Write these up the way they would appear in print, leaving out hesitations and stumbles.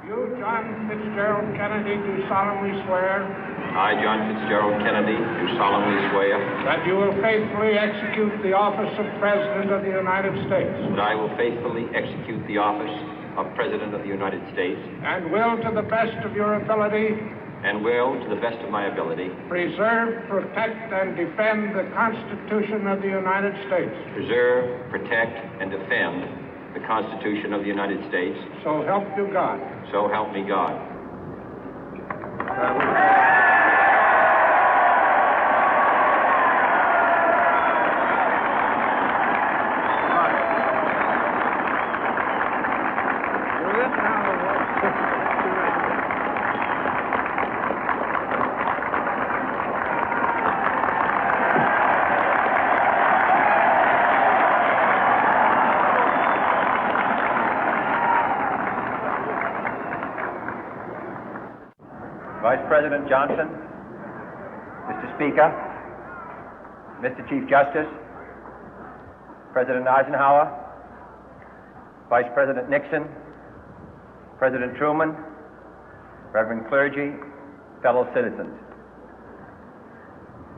You, John Fitzgerald Kennedy, do solemnly swear. I, John Fitzgerald Kennedy, do solemnly swear. That you will faithfully execute the office of President of the United States. That I will faithfully execute the office of President of the United States. And will, to the best of your ability. And will, to the best of my ability. Preserve, protect, and defend the Constitution of the United States. Preserve, protect, and defend the Constitution of the United States. So help you God. So help me God. Vice President Johnson, Mr. Speaker, Mr. Chief Justice, President Eisenhower, Vice President Nixon, President Truman, Reverend clergy, fellow citizens.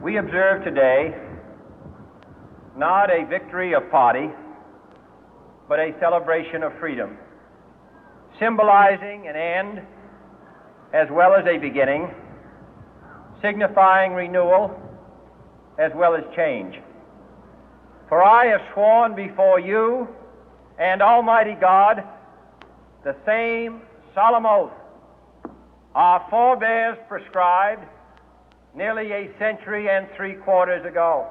We observe today not a victory of party, but a celebration of freedom, symbolizing an end as well as a beginning, signifying renewal as well as change. For I have sworn before you and Almighty God the same solemn oath our forebears prescribed nearly a century and 3/4 ago.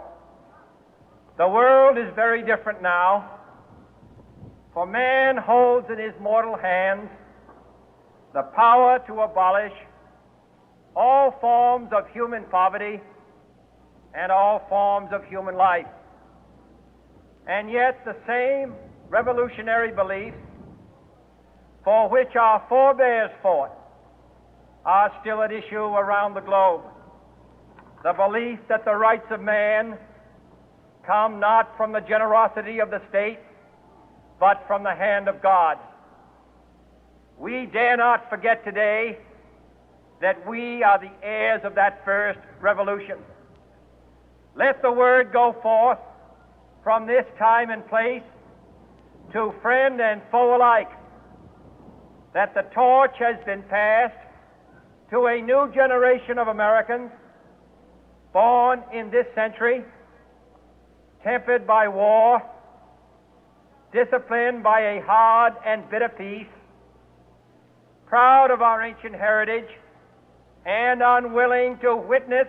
The world is very different now, for man holds in his mortal hands the power to abolish all forms of human poverty and all forms of human life. And yet the same revolutionary beliefs for which our forebears fought are still at issue around the globe. The belief that the rights of man come not from the generosity of the state, but from the hand of God. We dare not forget today that we are the heirs of that first revolution. Let the word go forth from this time and place to friend and foe alike that the torch has been passed to a new generation of Americans born in this century, tempered by war, disciplined by a hard and bitter peace, proud of our ancient heritage, and unwilling to witness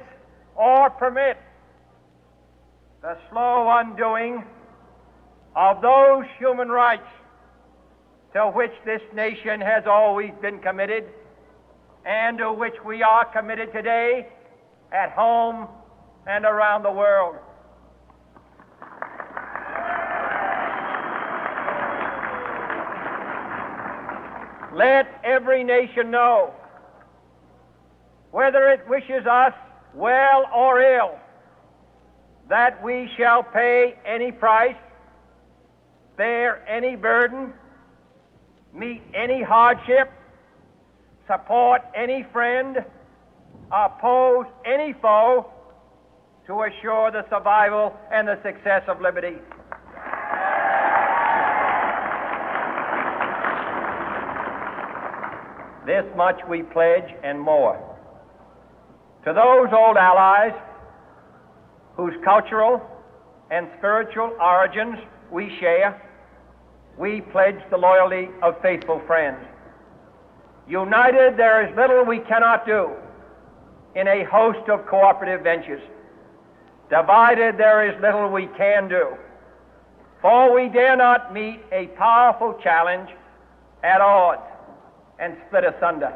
or permit the slow undoing of those human rights to which this nation has always been committed and to which we are committed today at home and around the world. Let every nation know, whether it wishes us well or ill, that we shall pay any price, bear any burden, meet any hardship, support any friend, oppose any foe to assure the survival and the success of liberty. This much we pledge and more. To those old allies whose cultural and spiritual origins we share, we pledge the loyalty of faithful friends. United, there is little we cannot do in a host of cooperative ventures. Divided, there is little we can do, for we dare not meet a powerful challenge at odds and split asunder.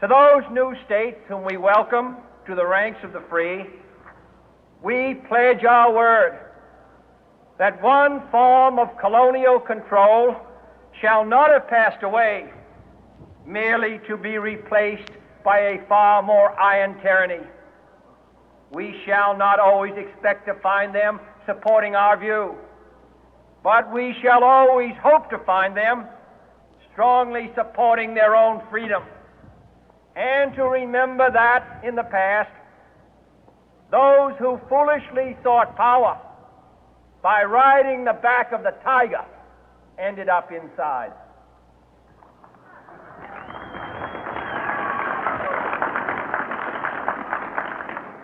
To those new states whom we welcome to the ranks of the free, we pledge our word that one form of colonial control shall not have passed away, merely to be replaced by a far more iron tyranny. We shall not always expect to find them supporting our view, but we shall always hope to find them strongly supporting their own freedom, and to remember that in the past, those who foolishly sought power by riding the back of the tiger ended up inside.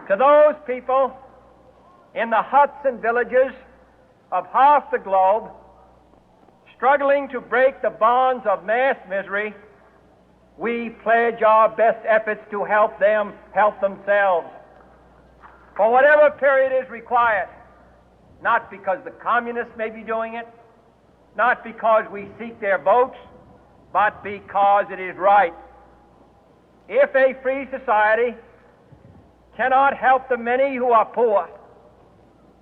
To those people in the huts and villages of half the globe struggling to break the bonds of mass misery, we pledge our best efforts to help them help themselves for whatever period is required, not because the communists may be doing it, not because we seek their votes, but because it is right. If a free society cannot help the many who are poor,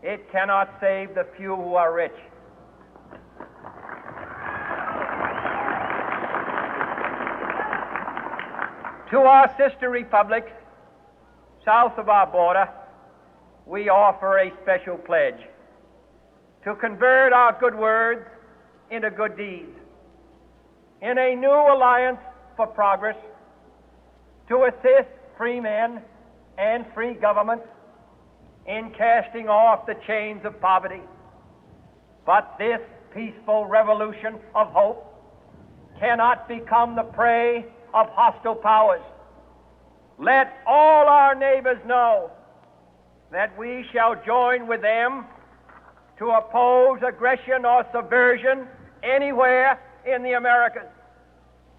it cannot save the few who are rich. To our sister republics south of our border, we offer a special pledge to convert our good words into good deeds, in a new alliance for progress, to assist free men and free governments in casting off the chains of poverty. But this peaceful revolution of hope cannot become the prey of hostile powers. Let all our neighbors know that we shall join with them to oppose aggression or subversion anywhere in the Americas.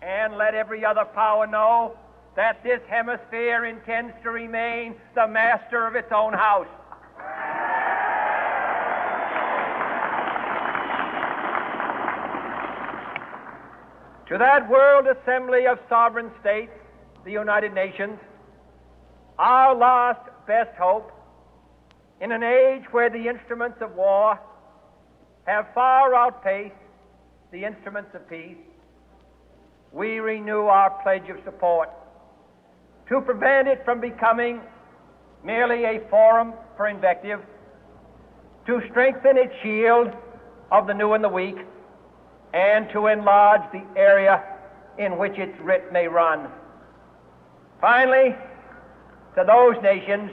And let every other power know that this hemisphere intends to remain the master of its own house. To that World Assembly of Sovereign States, the United Nations, our last best hope, in an age where the instruments of war have far outpaced the instruments of peace, we renew our pledge of support to prevent it from becoming merely a forum for invective, to strengthen its shield of the new and the weak, and to enlarge the area in which its writ may run. Finally, to those nations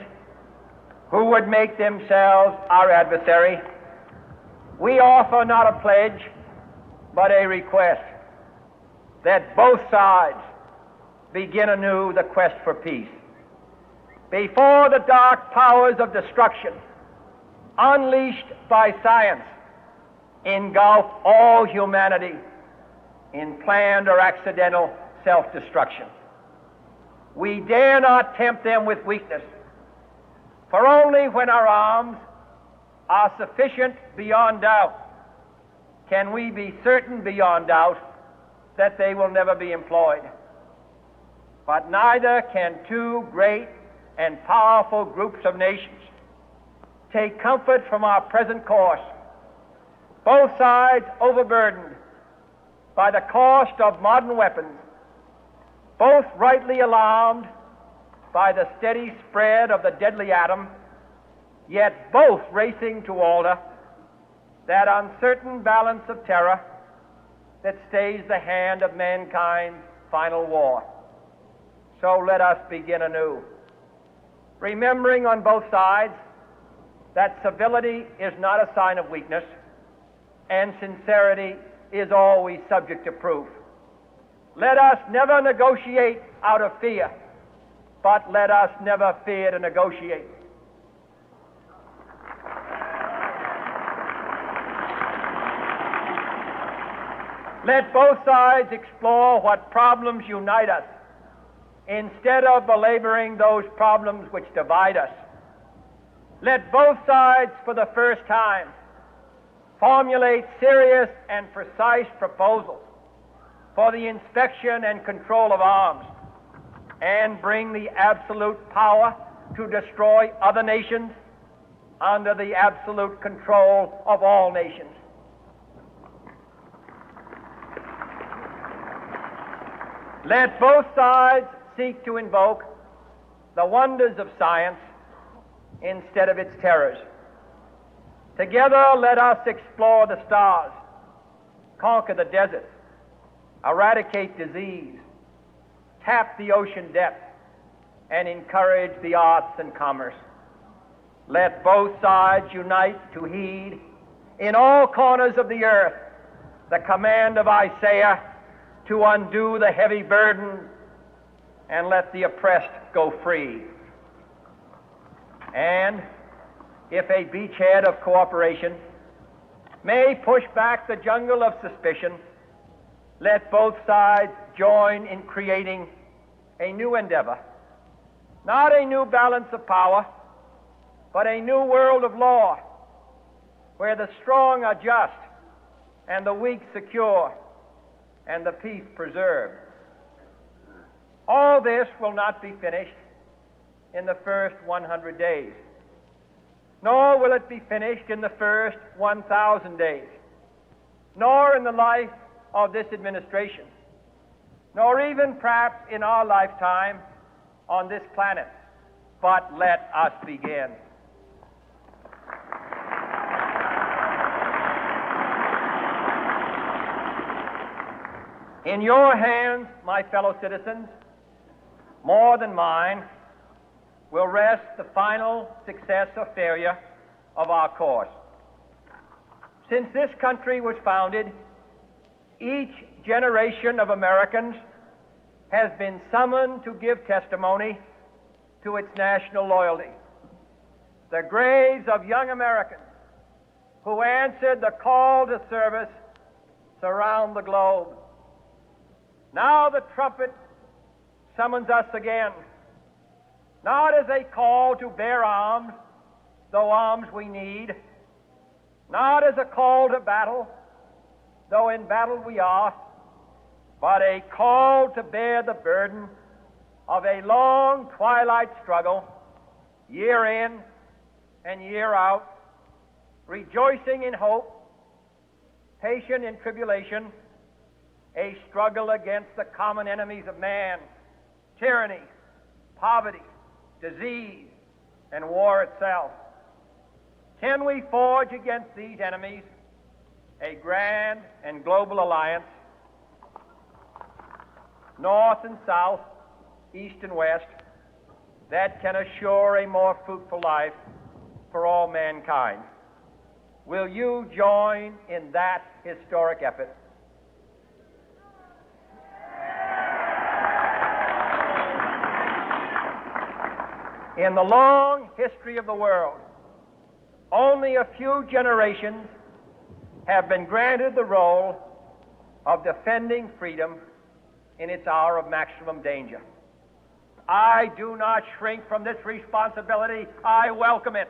who would make themselves our adversary, we offer not a pledge, but a request that both sides begin anew the quest for peace. Before the dark powers of destruction, unleashed by science, engulf all humanity in planned or accidental self-destruction, we dare not tempt them with weakness, for only when our arms are sufficient beyond doubt can we be certain beyond doubt that they will never be employed. But neither can two great and powerful groups of nations take comfort from our present course, both sides overburdened by the cost of modern weapons, both rightly alarmed by the steady spread of the deadly atom, yet both racing to alter that uncertain balance of terror that stays the hand of mankind's final war. So let us begin anew, remembering on both sides that civility is not a sign of weakness, and sincerity is always subject to proof. Let us never negotiate out of fear, but let us never fear to negotiate. Let both sides explore what problems unite us, instead of belaboring those problems which divide us. Let both sides, for the first time, formulate serious and precise proposals for the inspection and control of arms, and bring the absolute power to destroy other nations under the absolute control of all nations. Let both sides seek to invoke the wonders of science instead of its terrors. Together, let us explore the stars, conquer the deserts, eradicate disease, tap the ocean depth, and encourage the arts and commerce. Let both sides unite to heed in all corners of the earth the command of Isaiah to undo the heavy burden and let the oppressed go free. And if a beachhead of cooperation may push back the jungle of suspicion, let both sides join in creating a new endeavor, not a new balance of power, but a new world of law, where the strong are just and the weak secure and the peace preserved. All this will not be finished in the first 100 days, nor will it be finished in the first 1,000 days, nor in the life of this administration, nor even perhaps in our lifetime on this planet. But let us begin. In your hands, my fellow citizens, more than mine, will rest the final success or failure of our course. Since this country was founded, each generation of Americans has been summoned to give testimony to its national loyalty. The graves of young Americans who answered the call to service surround the globe. Now the trumpet summons us again, not as a call to bear arms, though arms we need, not as a call to battle, though in battle we are, but a call to bear the burden of a long twilight struggle, year in and year out, rejoicing in hope, patient in tribulation, a struggle against the common enemies of man, tyranny, poverty, disease, and war itself. Can we forge against these enemies a grand and global alliance, north and south, east and west, that can assure a more fruitful life for all mankind? Will you join in that historic effort? In the long history of the world, only a few generations have been granted the role of defending freedom in its hour of maximum danger. I do not shrink from this responsibility. I welcome it.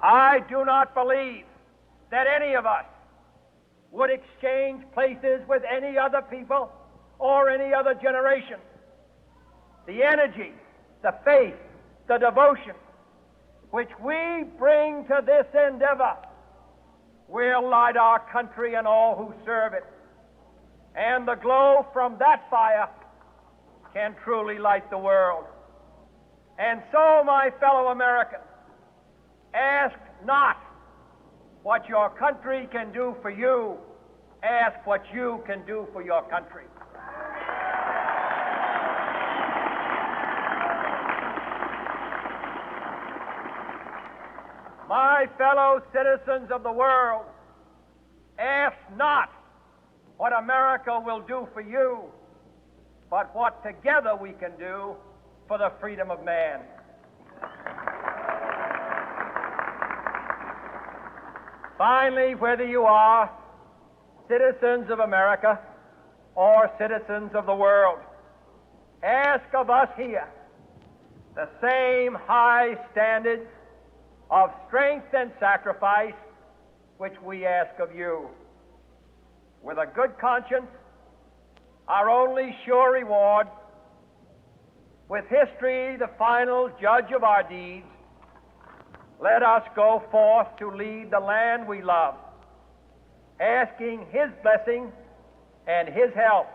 I do not believe that any of us would exchange places with any other people or any other generation. The energy, the faith, the devotion which we bring to this endeavor will light our country and all who serve it. And the glow from that fire can truly light the world. And so, my fellow Americans, ask not what your country can do for you, ask what you can do for your country. My fellow citizens of the world, ask not what America will do for you, but what together we can do for the freedom of man. Finally, whether you are citizens of America or citizens of the world, ask of us here the same high standards of strength and sacrifice which we ask of you. With a good conscience, our only sure reward, with history the final judge of our deeds, let us go forth to lead the land we love, asking His blessing and His help,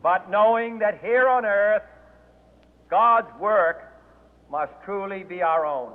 but knowing that here on earth, God's work must truly be our own.